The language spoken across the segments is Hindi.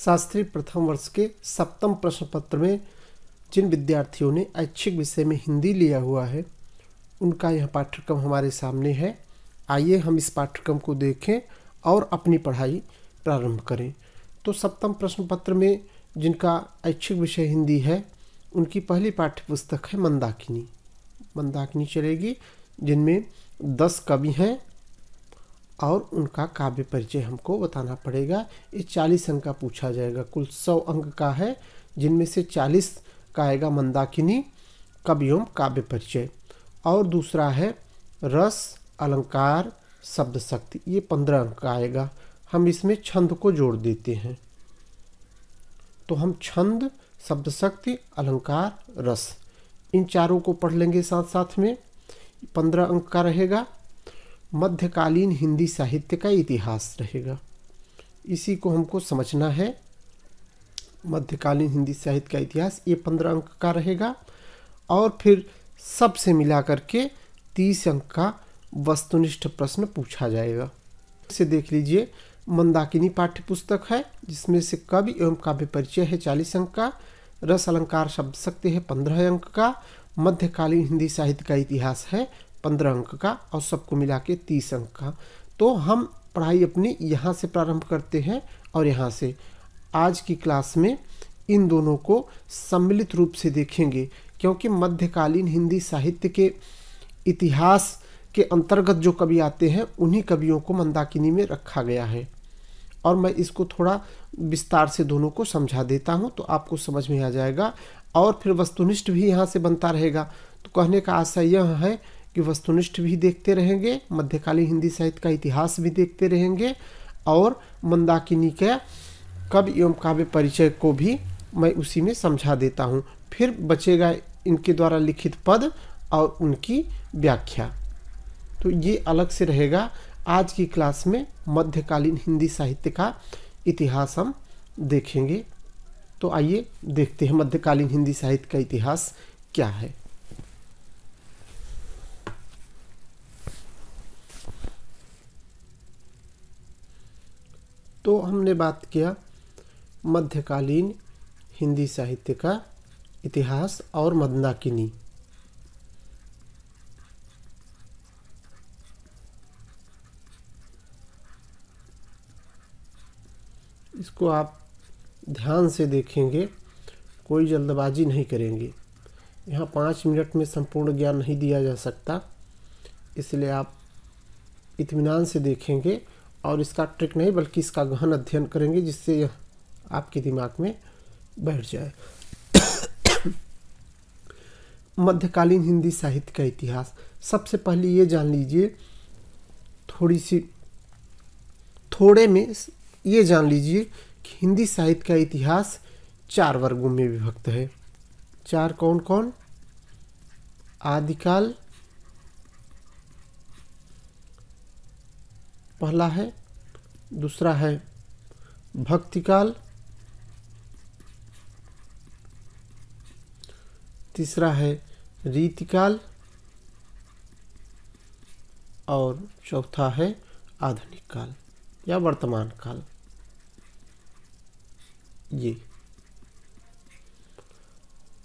शास्त्री प्रथम वर्ष के सप्तम प्रश्न पत्र में जिन विद्यार्थियों ने ऐच्छिक विषय में हिंदी लिया हुआ है उनका यह पाठ्यक्रम हमारे सामने है। आइए हम इस पाठ्यक्रम को देखें और अपनी पढ़ाई प्रारंभ करें। तो सप्तम प्रश्न पत्र में जिनका ऐच्छिक विषय हिंदी है उनकी पहली पाठ्यपुस्तक है मंदाकिनी। मंदाकिनी चलेगी, जिनमें 10 कवि हैं और उनका काव्य परिचय हमको बताना पड़ेगा। ये 40 अंक का पूछा जाएगा। कुल 100 अंक का है, जिनमें से 40 का आएगा मंदाकिनी कवि एवं काव्य परिचय, और दूसरा है रस अलंकार शब्द शक्ति, ये 15 अंक का आएगा। हम इसमें छंद को जोड़ देते हैं, तो हम छंद, शब्द शक्ति, अलंकार, रस, इन चारों को पढ़ लेंगे साथ साथ में। 15 अंक का रहेगा। मध्यकालीन हिंदी साहित्य का इतिहास रहेगा, इसी को हमको समझना है। मध्यकालीन हिंदी साहित्य का इतिहास, ये 15 अंक का रहेगा। और फिर सबसे मिला करके 30 अंक का वस्तुनिष्ठ प्रश्न पूछा जाएगा। इसे देख लीजिए, मंदाकिनी पाठ्यपुस्तक है, जिसमें से कवि एवं काव्य परिचय है 40 अंक का, रस अलंकार शब्द शक्ति है 15 अंक का, मध्यकालीन हिंदी साहित्य का इतिहास है 15 अंक का, और सबको मिला के 30 अंक का। तो हम पढ़ाई अपनी यहाँ से प्रारंभ करते हैं और यहाँ से आज की क्लास में इन दोनों को सम्मिलित रूप से देखेंगे, क्योंकि मध्यकालीन हिंदी साहित्य के इतिहास के अंतर्गत जो कवि आते हैं उन्हीं कवियों को मंदाकिनी में रखा गया है। और मैं इसको थोड़ा विस्तार से दोनों को समझा देता हूँ तो आपको समझ में आ जाएगा, और फिर वस्तुनिष्ठ भी यहाँ से बनता रहेगा। तो कहने का आशय यह है कि वस्तुनिष्ठ भी देखते रहेंगे, मध्यकालीन हिंदी साहित्य का इतिहास भी देखते रहेंगे, और मंदाकिनी के कवि एवं काव्य परिचय को भी मैं उसी में समझा देता हूँ। फिर बचेगा इनके द्वारा लिखित पद और उनकी व्याख्या, तो ये अलग से रहेगा। आज की क्लास में मध्यकालीन हिंदी साहित्य का इतिहास हम देखेंगे। तो आइए देखते हैं मध्यकालीन हिंदी साहित्य का इतिहास क्या है। तो हमने बात किया मध्यकालीन हिंदी साहित्य का इतिहास और मंदाकिनी। इसको आप ध्यान से देखेंगे, कोई जल्दबाजी नहीं करेंगे। यहाँ 5 मिनट में संपूर्ण ज्ञान नहीं दिया जा सकता, इसलिए आप इत्मीनान से देखेंगे और इसका ट्रिक नहीं बल्कि इसका गहन अध्ययन करेंगे, जिससे यह आपके दिमाग में बैठ जाए। मध्यकालीन हिंदी साहित्य का इतिहास, सबसे पहले ये जान लीजिए, थोड़े में ये जान लीजिए कि हिंदी साहित्य का इतिहास 4 वर्गों में विभक्त है। 4 कौन कौन? आदिकाल पहला है, दूसरा है भक्तिकाल, तीसरा है रीतिकाल, और चौथा है आधुनिक काल या वर्तमान काल। ये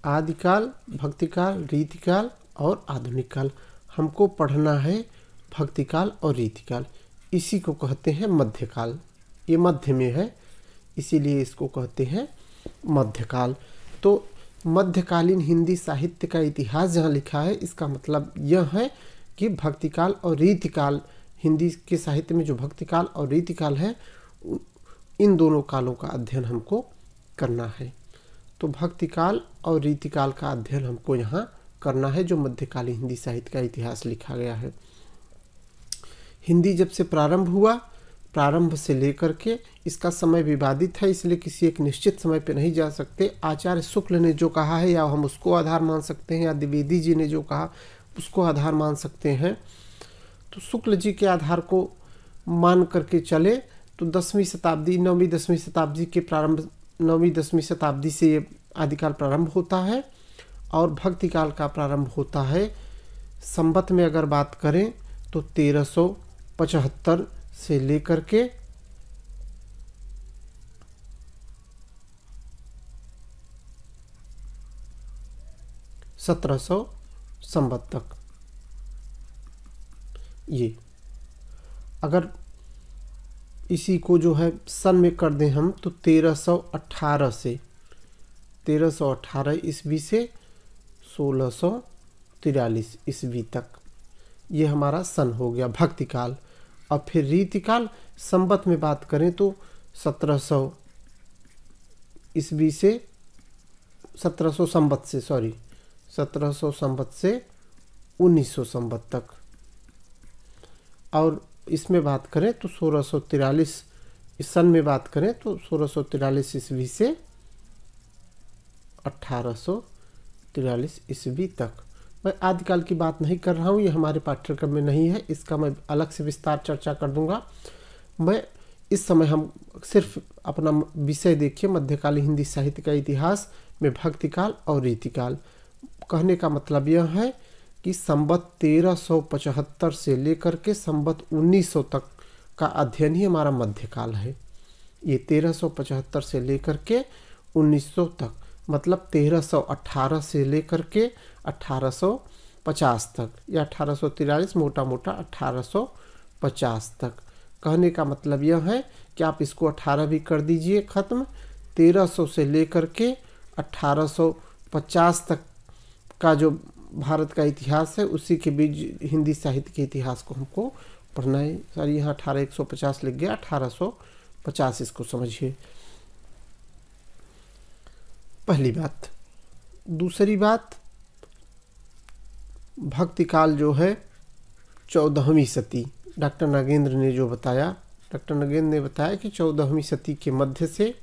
आदिकाल, भक्तिकाल, रीतिकाल और आधुनिक काल। हमको पढ़ना है भक्तिकाल और रीतिकाल, इसी को कहते हैं मध्यकाल। ये मध्य में है, इसीलिए इसको कहते हैं मध्यकाल। तो मध्यकालीन हिंदी साहित्य का इतिहास जहाँ लिखा है, इसका मतलब यह है कि भक्तिकाल और रीतिकाल, हिंदी के साहित्य में जो भक्तिकाल और रीतिकाल है, इन दोनों कालों का अध्ययन हमको करना है। तो भक्तिकाल और रीतिकाल का अध्ययन हमको यहाँ करना है, जो मध्यकालीन हिंदी साहित्य का इतिहास लिखा गया है। हिंदी जब से प्रारंभ हुआ, प्रारंभ से लेकर के इसका समय विवादित है, इसलिए किसी एक निश्चित समय पे नहीं जा सकते। आचार्य शुक्ल ने जो कहा है या हम उसको आधार मान सकते हैं, या द्विवेदी जी ने जो कहा उसको आधार मान सकते हैं। तो शुक्ल जी के आधार को मान करके चले तो 10वीं शताब्दी, 9वीं 10वीं शताब्दी के प्रारंभ, 9वीं 10वीं शताब्दी से ये आदिकाल प्रारंभ होता है, और भक्तिकाल का प्रारंभ होता है संवत में अगर बात करें तो 1375 से लेकर के 1700 संवत तक। ये अगर इसी को जो है सन में कर दें हम तो 1318 ईस्वी से 1643 ईस्वी तक ये हमारा सन हो गया भक्ति काल। और फिर रीतिकाल संवत में बात करें तो 1700 ईस्वी से 1700 संवत से 1700 संवत से 1900 संवत तक। और इसमें बात करें तो 1643 इस सन में बात करें तो 1643 ईस्वी से 1843 ईस्वी तक। मैं आदिकाल की बात नहीं कर रहा हूँ, ये हमारे पाठ्यक्रम में नहीं है, इसका मैं अलग से विस्तार चर्चा कर दूंगा। मैं इस समय हम सिर्फ अपना विषय देखिए मध्यकालीन हिंदी साहित्य का इतिहास में भक्तिकाल और रीतिकाल। कहने का मतलब यह है कि संवत 1375 से लेकर के संवत 1900 तक का अध्ययन ही हमारा मध्यकाल है। ये 1375 से लेकर के 1900 तक, मतलब 1318 से लेकर के 1850 तक या 1843 मोटा मोटा 1850 तक। कहने का मतलब यह है कि आप इसको 18 भी कर दीजिए ख़त्म। 1300 से लेकर के 1850 तक का जो भारत का इतिहास है उसी के बीच हिंदी साहित्य के इतिहास को हमको पढ़ना है। सॉरी, यहाँ 15150 लिख गया, 1850 इसको समझिए। पहली बात। दूसरी बात, भक्तिकाल जो है 14वीं सदी, डॉक्टर नागेंद्र ने जो बताया, डॉक्टर नागेंद्र ने बताया कि 14वीं सदी के मध्य से,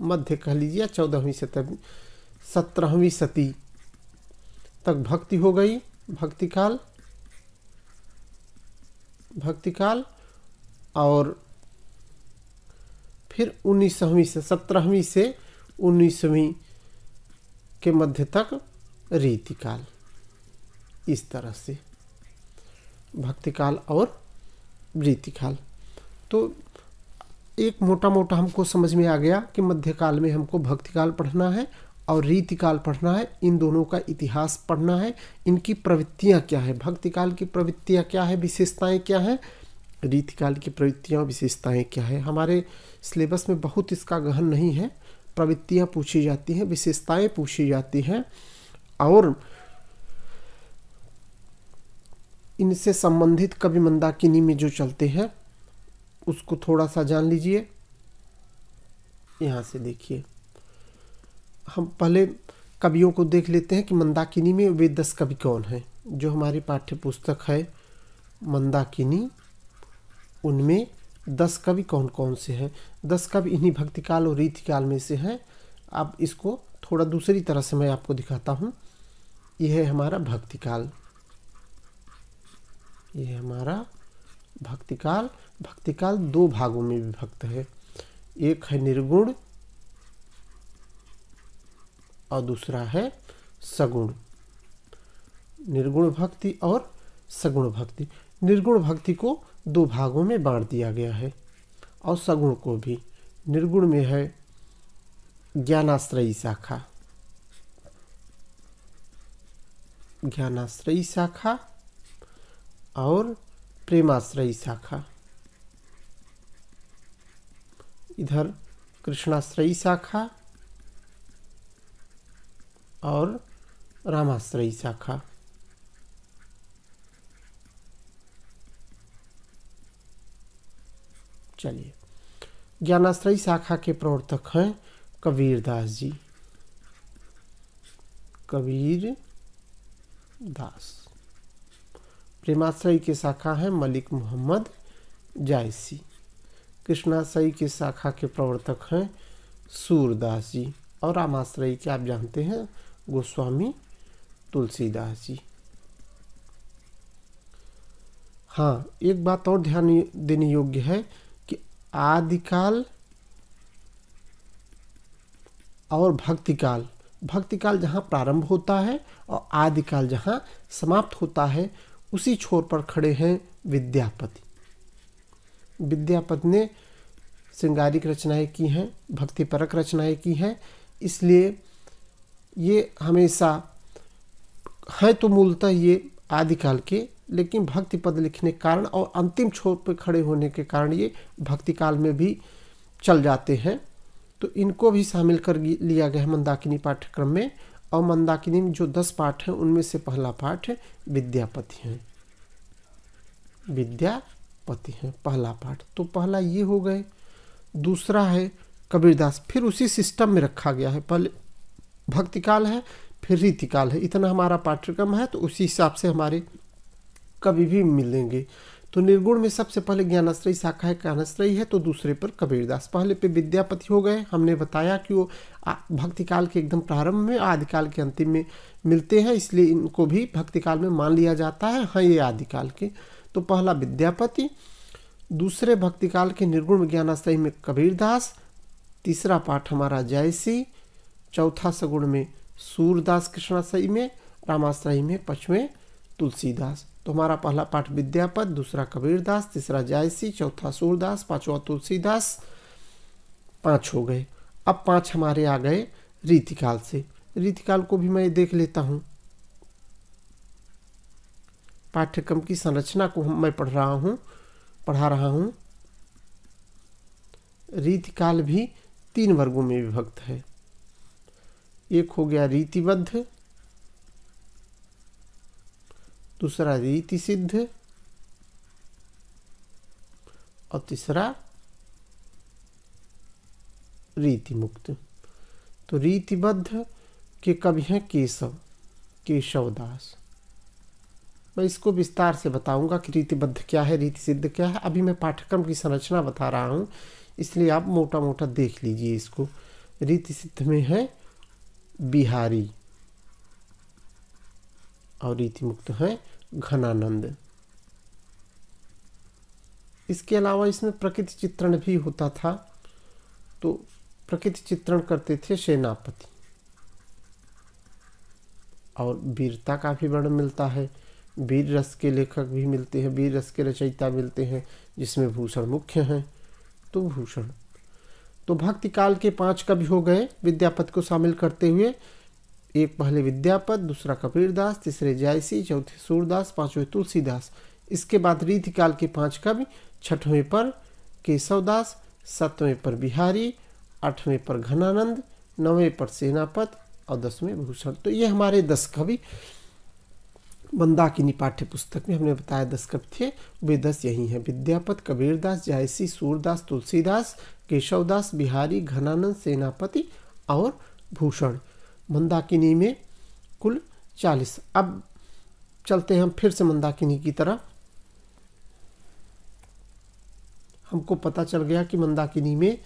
मध्य कह लीजिए 14वीं सदी 17वीं सदी तक भक्ति हो गई, भक्तिकाल। और फिर 19वीं से 17वीं से 19वीं के मध्य तक रीतिकाल। इस तरह से भक्तिकाल और रीतिकाल। तो एक मोटा मोटा हमको समझ में आ गया कि मध्यकाल में हमको भक्तिकाल पढ़ना है और रीतिकाल पढ़ना है। इन दोनों का इतिहास पढ़ना है, इनकी प्रवृत्तियाँ क्या है, भक्तिकाल की प्रवृत्तियाँ क्या है, विशेषताएं क्या है, रीतिकाल की प्रवृत्तियाँ विशेषताएं क्या है। हमारे सिलेबस में बहुत इसका गहन नहीं है। प्रवृत्तियाँ पूछी जाती हैं, विशेषताएं पूछी जाती हैं और इनसे संबंधित कवि मंदाकिनी में जो चलते हैं उसको थोड़ा सा जान लीजिए। यहाँ से देखिए, हम पहले कवियों को देख लेते हैं कि मंदाकिनी में वे 10 कवि कौन हैं। जो हमारी पाठ्य पुस्तक है मंदाकिनी, उनमें 10 कवि कौन कौन से हैं। 10 कवि इन्हीं भक्तिकाल और रीतिकाल में से हैं। अब इसको थोड़ा दूसरी तरह से मैं आपको दिखाता हूँ। यह है हमारा भक्तिकाल, यह है हमारा भक्तिकाल। भक्तिकाल 2 भागों में विभक्त है, एक है निर्गुण और दूसरा है सगुण। निर्गुण भक्ति और सगुण भक्ति। निर्गुण भक्ति को 2 भागों में बांट दिया गया है और सगुण को भी। निर्गुण में है ज्ञानाश्रयी शाखा, ज्ञानाश्रयी शाखा और प्रेमाश्रयी शाखा। इधर कृष्णाश्रयी शाखा और रामाश्रयी शाखा। चलिए, ज्ञानाश्रयी शाखा के प्रवर्तक हैं कबीरदास जी, कबीर दास। प्रेमाश्रयी की शाखा है मलिक मोहम्मद जायसी। कृष्णाश्रयी की शाखा के प्रवर्तक हैं सूरदास जी और रामाश्रयी के आप जानते हैं गोस्वामी तुलसीदास जी। हाँ, एक बात और ध्यान देने योग्य है कि आदिकाल और भक्तिकाल, भक्तिकाल जहाँ प्रारंभ होता है और आदिकाल जहाँ समाप्त होता है, उसी छोर पर खड़े हैं विद्यापति। विद्यापति ने श्रृंगारिक रचनाएं की हैं, भक्तिपरक रचनाएं की हैं, इसलिए ये हमेशा है तो मूलतः ये आदिकाल के, लेकिन भक्ति पद लिखने के कारण और अंतिम छोर पर खड़े होने के कारण ये भक्ति काल में भी चल जाते हैं। तो इनको भी शामिल कर लिया गया है मंदाकिनी पाठ्यक्रम में। और मंदाकिनी में जो 10 पाठ हैं उनमें से पहला पाठ है विद्यापति है। विद्यापति है पहला पाठ। तो पहला ये हो गए। दूसरा है कबीरदास, फिर उसी सिस्टम में रखा गया है। पहले भक्तिकाल है, फिर रीतिकाल है। इतना हमारा पाठ्यक्रम है, तो उसी हिसाब से हमारे कभी भी मिलेंगे। तो निर्गुण में सबसे पहले ज्ञानाश्रयी शाखा है, ज्ञानाश्रयी है, तो दूसरे पर कबीरदास। पहले पे विद्यापति हो गए। हमने बताया कि वो भक्तिकाल के एकदम प्रारंभ में, आदिकाल के अंतिम में मिलते हैं, इसलिए इनको भी भक्तिकाल में मान लिया जाता है। हाँ, ये आदिकाल के। तो पहला विद्यापति, दूसरे भक्तिकाल के निर्गुण ज्ञानाश्रयी में कबीरदास, तीसरा पाठ हमारा जयसी, चौथा सगुण में सूरदास कृष्णाश्रयी में, रामाश्रयी में पचवें तुलसीदास। तो हमारा पहला पाठ विद्यापत, दूसरा कबीरदास, तीसरा जायसी, चौथा सूरदास, पांचवा तुलसीदास। 5 हो गए। अब 5 हमारे आ गए रीतिकाल से। रीतिकाल को भी मैं देख लेता हूँ। पाठ्यक्रम की संरचना को मैं पढ़ा रहा हूँ। रीतिकाल भी 3 वर्गों में विभक्त है। एक हो गया रीतिबद्ध, दूसरा रीति सिद्ध और तीसरा रीति मुक्त। तो रीतिबद्ध के कवि हैं केशवदास। मैं इसको विस्तार से बताऊंगा कि रीतिबद्ध क्या है, रीति सिद्ध क्या है। अभी मैं पाठ्यक्रम की संरचना बता रहा हूं, इसलिए आप मोटा मोटा देख लीजिए इसको। रीति सिद्ध में है बिहारी और रीति मुक्त है घनानंद। इसके अलावा इसमें प्रकृति चित्रण भी होता था। तो प्रकृति चित्रण करते थे सेनापति। और वीरता का भी वर्णन मिलता है। वीर रस के लेखक भी मिलते हैं, वीर रस के रचयिता मिलते हैं, जिसमें भूषण मुख्य हैं। तो भूषण। तो भक्ति काल के 5 कवि हो गए विद्यापति को शामिल करते हुए। एक पहले विद्यापत, दूसरा कबीरदास, तीसरे जायसी, चौथे सूरदास, पांचवें तुलसीदास। इसके बाद रीतिकाल के 5 कवि, 6वें पर केशवदास, 7वें पर बिहारी, 8वें पर घनानंद, 9वें पर सेनापत और 10वें भूषण। तो ये हमारे 10 कवि मंदाकिनी पाठ्य पुस्तक में हमने बताया 10 कवि थे। वे 10 यही हैं: विद्यापत, कबीरदास, जायसी, सूरदास, तुलसीदास, केशवदास, बिहारी, घनानंद, सेनापति और भूषण। मंदाकिनी में कुल 40। अब चलते हैं हम फिर से मंदाकिनी की तरफ। हमको पता चल गया कि मंदाकिनी में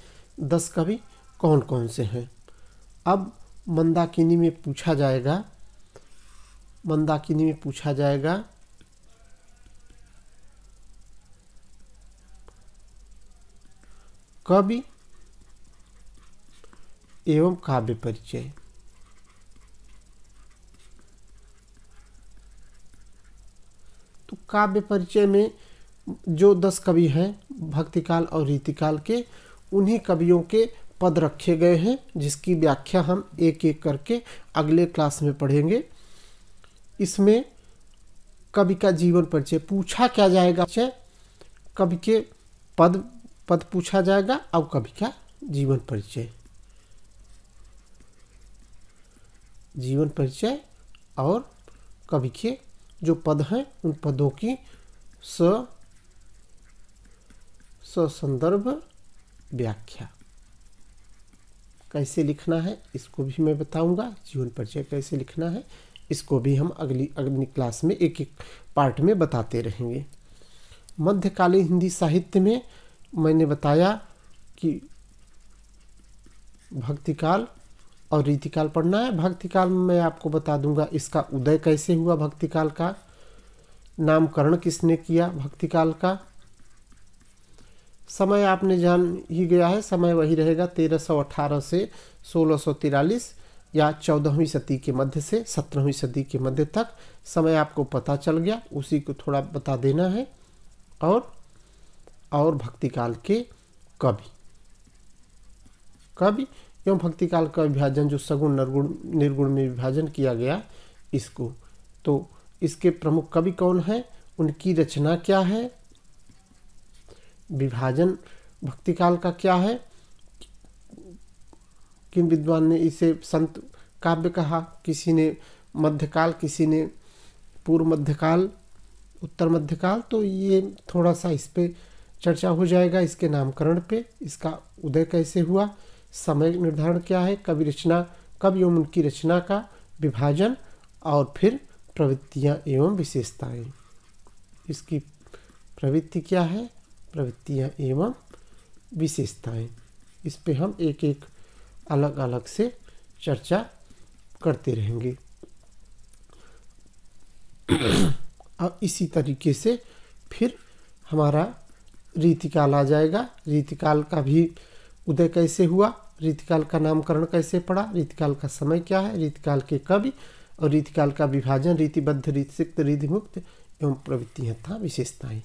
10 कवि कौन कौन से हैं। अब मंदाकिनी में पूछा जाएगा कवि एवं काव्य परिचय। तो काव्य परिचय में जो 10 कवि हैं भक्तिकाल और रीतिकाल के, उन्हीं कवियों के पद रखे गए हैं, जिसकी व्याख्या हम एक एक करके अगले क्लास में पढ़ेंगे। इसमें कवि का जीवन परिचय पूछा क्या जाएगा, कवि के पद पूछा जाएगा, अब कवि का जीवन परिचय और कवि के जो पद हैं उन पदों की संदर्भ व्याख्या कैसे लिखना है, इसको भी मैं बताऊंगा। जीवन परिचय कैसे लिखना है, इसको भी हम अगली क्लास में एक एक पार्ट में बताते रहेंगे। मध्यकालीन हिंदी साहित्य में मैंने बताया कि भक्तिकाल और रीतिकाल पढ़ना है। भक्तिकाल में मैं आपको बता दूंगा इसका उदय कैसे हुआ, भक्तिकाल का नामकरण किसने किया, भक्तिकाल का समय आपने जान ही गया है। समय वही रहेगा 1318 से 1643 या 14वीं सदी के मध्य से 17वीं सदी के मध्य तक समय आपको पता चल गया, उसी को थोड़ा बता देना है। और भक्तिकाल के कवि एवं भक्तिकाल का विभाजन जो सगुण निर्गुण में विभाजन किया गया इसको। तो इसके प्रमुख कवि कौन है, उनकी रचना क्या है, विभाजन भक्तिकाल का क्या है, किन विद्वान ने इसे संत काव्य कहा, किसी ने मध्यकाल, किसी ने पूर्व मध्यकाल, उत्तर मध्यकाल। तो ये थोड़ा सा इस पे चर्चा हो जाएगा, इसके नामकरण पे, इसका उदय कैसे हुआ, समय निर्धारण क्या है, कवि रचना कवि एवं उनकी रचना का विभाजन, और फिर प्रवृत्तियाँ एवं विशेषताएं। इसकी प्रवृत्ति क्या है, प्रवृत्तियाँ एवं विशेषताएं, इस पे हम एक एक अलग अलग से चर्चा करते रहेंगे। और इसी तरीके से फिर हमारा रीतिकाल आ जाएगा। रीतिकाल का भी उदय कैसे हुआ, रीतिकाल का नामकरण कैसे पड़ा, रीतिकाल का समय क्या है, रीतिकाल के कवि और रीतिकाल का विभाजन, रीतिबद्ध, रीतिसिक्त, रीतिमुक्त एवं प्रवृत्तियाँ तथा विशेषताएं।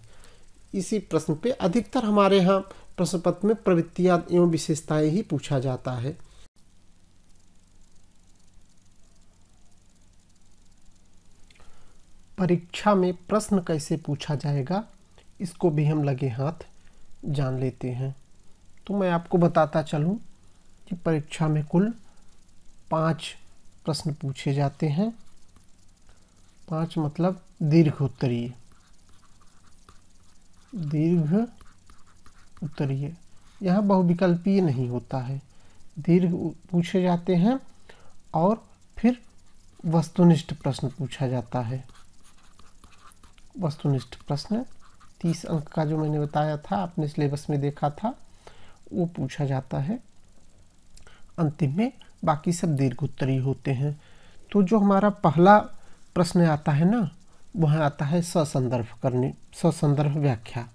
इसी प्रश्न पे अधिकतर हमारे यहाँ प्रश्न पत्र में प्रवृत्तियाँ एवं विशेषताएं ही पूछा जाता है। परीक्षा में प्रश्न कैसे पूछा जाएगा, इसको भी हम लगे हाथ जान लेते हैं। तो मैं आपको बताता चलूं कि परीक्षा में कुल 5 प्रश्न पूछे जाते हैं। 5 मतलब दीर्घ उत्तरीय, दीर्घ उत्तरीय, यहाँ बहुविकल्पीय नहीं होता है, दीर्घ पूछे जाते हैं। और फिर वस्तुनिष्ठ प्रश्न पूछा जाता है। वस्तुनिष्ठ प्रश्न 30 अंक का जो मैंने बताया था, आपने सिलेबस में देखा था, वो पूछा जाता है। अंतिम में बाकी सब दीर्घ उत्तरीय होते हैं। तो जो हमारा पहला प्रश्न आता है ना, वह आता है ससंदर्भ करने, ससंदर्भ व्याख्या,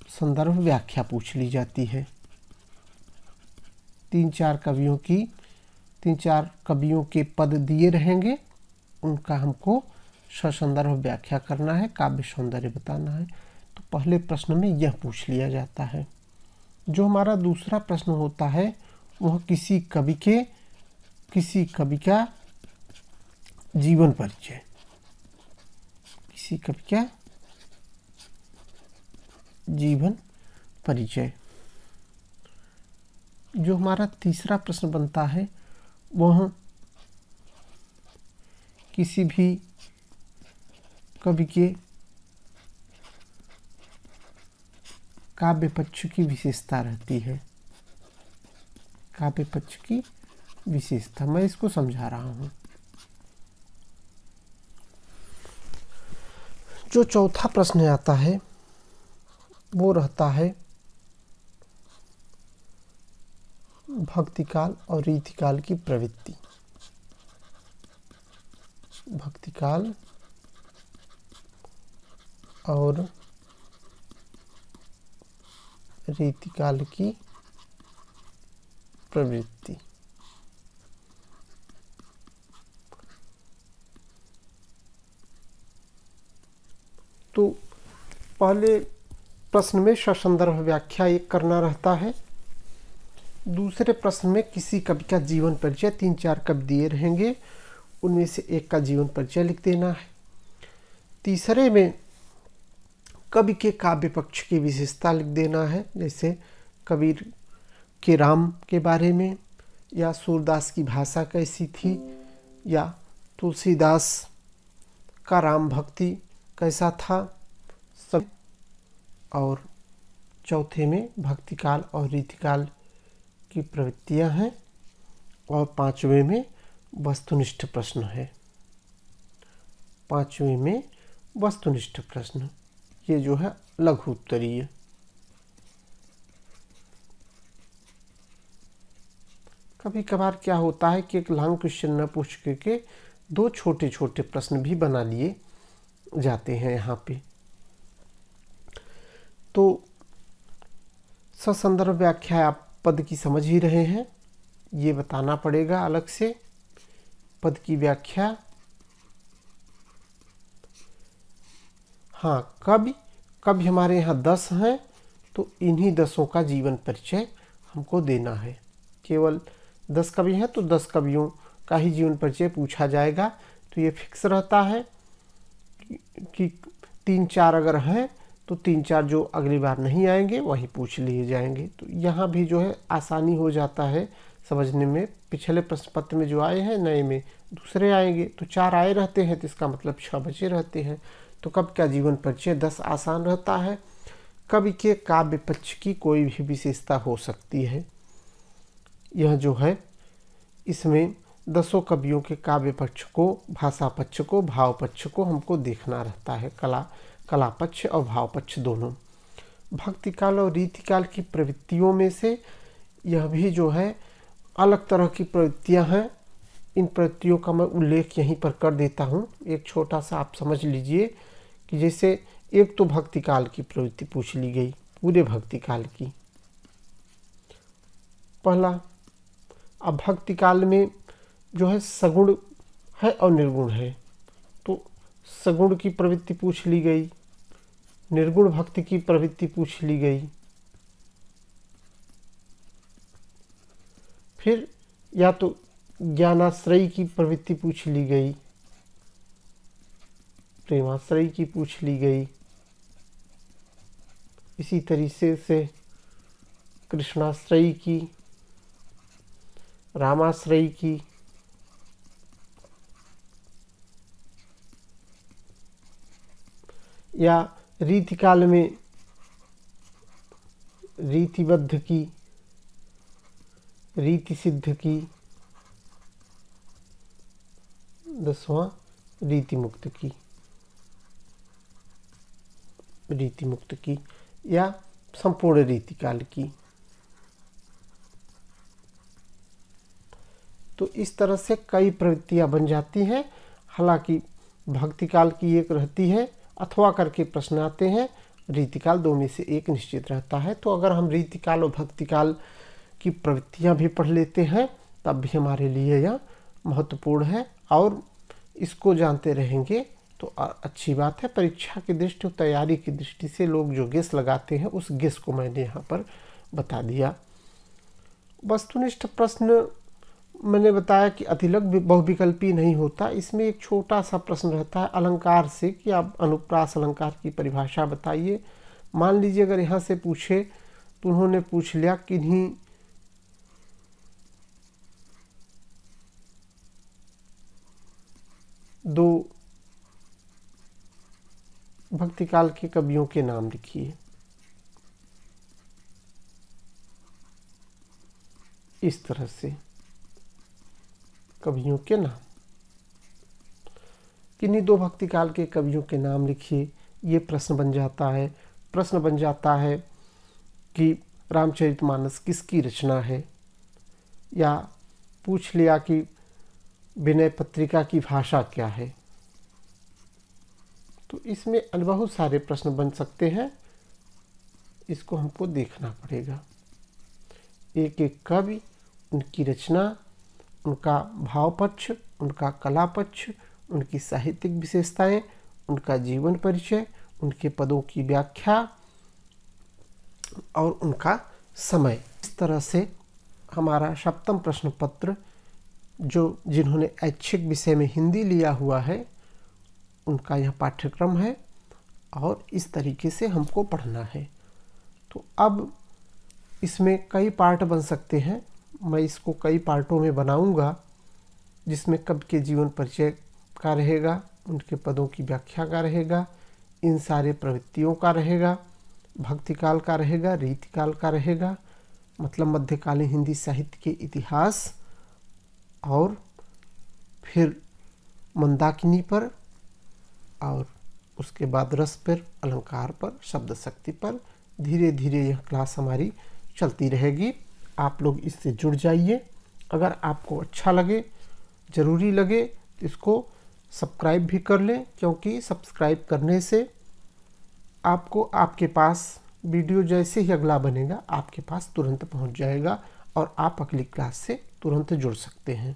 ससंदर्भ व्याख्या पूछ ली जाती है। 3-4 कवियों के पद दिए रहेंगे, उनका हमको ससंदर्भ व्याख्या करना है, काव्य सौंदर्य बताना है। तो पहले प्रश्न में यह पूछ लिया जाता है। जो हमारा दूसरा प्रश्न होता है वह किसी कवि का जीवन परिचय, किसी कवि का जीवन परिचय। जो हमारा तीसरा प्रश्न बनता है वह किसी भी कवि के काव्य पक्ष की विशेषता रहती है, काव्य पक्ष की विशेषता। मैं इसको समझा रहा हूँ। जो चौथा प्रश्न आता है वो रहता है भक्तिकाल और रीतिकाल की प्रवृत्ति। भक्तिकाल और रीतिकाल की प्रवृत्ति। तो पहले प्रश्न में ससंदर्भ व्याख्या एक करना रहता है। दूसरे प्रश्न में किसी कवि का जीवन परिचय, 3-4 कवि दिए रहेंगे, उनमें से एक का जीवन परिचय लिख देना है। तीसरे में कवि के काव्य पक्ष की विशेषता लिख देना है, जैसे कबीर के राम के बारे में, या सूरदास की भाषा कैसी थी, या तुलसीदास का राम भक्ति कैसा था सब। और चौथे में भक्तिकाल और रीतिकाल की प्रवृत्तियां हैं। और 5वें में वस्तुनिष्ठ प्रश्न है। 5वें में वस्तुनिष्ठ प्रश्न, ये जो है लघु उत्तरीय। कभी कभार क्या होता है कि एक लॉन्ग क्वेश्चन न पूछ के 2 छोटे छोटे प्रश्न भी बना लिए जाते हैं यहाँ पे। तो ससंदर्भ व्याख्या आप पद की समझ ही रहे हैं, ये बताना पड़ेगा अलग से। पद की व्याख्या, हाँ, कवि हमारे यहाँ 10 हैं, तो इन्हीं 10 का जीवन परिचय हमको देना है। केवल 10 कवि हैं तो 10 कवियों का ही जीवन परिचय पूछा जाएगा। तो ये फिक्स रहता है कि 3-4 अगर हैं तो 3-4 जो अगली बार नहीं आएंगे वही पूछ लिए जाएंगे। तो यहाँ भी जो है आसानी हो जाता है समझने में। पिछले प्रश्न पत्र में जो आए हैं, नए में दूसरे आएंगे, तो 4 आए रहते हैं, तो इसका मतलब 6 बचे रहते हैं। तो कवि का जीवन परिचय 10 आसान रहता है। कवि के काव्य पक्ष की कोई भी विशेषता हो सकती है। यह जो है इसमें 10 कवियों के काव्य पक्ष को, भाषा पक्ष को, भाव पक्ष को हमको देखना रहता है। कला पक्ष और भाव पक्ष दोनों। भक्तिकाल और रीतिकाल की प्रवृत्तियों में से यह भी जो है अलग तरह की प्रवृत्तियां हैं। इन प्रवृत्तियों का मैं उल्लेख यहीं पर कर देता हूँ। एक छोटा सा आप समझ लीजिए कि जैसे एक तो भक्तिकाल की प्रवृत्ति पूछ ली गई, पूरे भक्तिकाल की। पहला, अब भक्तिकाल में जो है सगुण है और निर्गुण है, तो सगुण की प्रवृत्ति पूछ ली गई, निर्गुण भक्ति की प्रवृत्ति पूछ ली गई। फिर या तो ज्ञानाश्रयी की प्रवृत्ति पूछ ली गई, प्रेमाश्रयी की पूछ ली गई, इसी तरीके से कृष्णाश्रयी की, रामाश्रयी की, या रीतिकाल में रीतिबद्ध की, रीति सिद्ध की, 10वां रीति मुक्त की, या संपूर्ण रीतिकाल की। तो इस तरह से कई प्रवृत्तियां बन जाती हैं। हालांकि भक्तिकाल की एक रहती है, अथवा करके प्रश्न आते हैं। रीतिकाल 2 में से एक निश्चित रहता है। तो अगर हम रीतिकाल और भक्तिकाल की प्रवृत्तियां भी पढ़ लेते हैं तब भी हमारे लिए यह महत्वपूर्ण है, और इसको जानते रहेंगे तो अच्छी बात है। परीक्षा की दृष्टि और तैयारी की दृष्टि से लोग जो गेस लगाते हैं, उस गेस को मैंने यहाँ पर बता दिया। वस्तुनिष्ठ प्रश्न मैंने बताया कि अतिलक बहुविकल्पी नहीं होता। इसमें एक छोटा सा प्रश्न रहता है अलंकार से कि आप अनुप्रास अलंकार की परिभाषा बताइए। मान लीजिए अगर यहाँ से पूछे तो उन्होंने पूछ लिया किन्हीं दो भक्तिकाल के कवियों के नाम लिखिए। इस तरह से कवियों के नाम, किन्हीं 2 भक्तिकाल के कवियों के नाम लिखिए। ये प्रश्न बन जाता है। प्रश्न बन जाता है कि रामचरितमानस किसकी रचना है, या पूछ लिया कि विनय पत्रिका की भाषा क्या है। तो इसमें बहुत सारे प्रश्न बन सकते हैं। इसको हमको देखना पड़ेगा। एक एक कवि, उनकी रचना, उनका भाव पक्ष, उनका कला पक्ष, उनकी साहित्यिक विशेषताएं, उनका जीवन परिचय, उनके पदों की व्याख्या और उनका समय। इस तरह से हमारा 7वां प्रश्न पत्र, जो जिन्होंने ऐच्छिक विषय में हिंदी लिया हुआ है, उनका यह पाठ्यक्रम है, और इस तरीके से हमको पढ़ना है। तो अब इसमें कई पार्ट बन सकते हैं। मैं इसको कई पार्टों में बनाऊंगा, जिसमें कवि के जीवन परिचय का रहेगा, उनके पदों की व्याख्या का रहेगा, इन सारे प्रवृत्तियों का रहेगा, भक्तिकाल का रहेगा, रीतिकाल का रहेगा, मतलब मध्यकालीन हिंदी साहित्य के इतिहास, और फिर मंदाकिनी पर, और उसके बाद रस पर, अलंकार पर, शब्द शक्ति पर। धीरे धीरे यह क्लास हमारी चलती रहेगी। आप लोग इससे जुड़ जाइए। अगर आपको अच्छा लगे, ज़रूरी लगे, तो इसको सब्सक्राइब भी कर लें, क्योंकि सब्सक्राइब करने से आपको आपके पास वीडियो जैसे ही अगला बनेगा आपके पास तुरंत पहुंच जाएगा, और आप अगली क्लास से तुरंत जुड़ सकते हैं।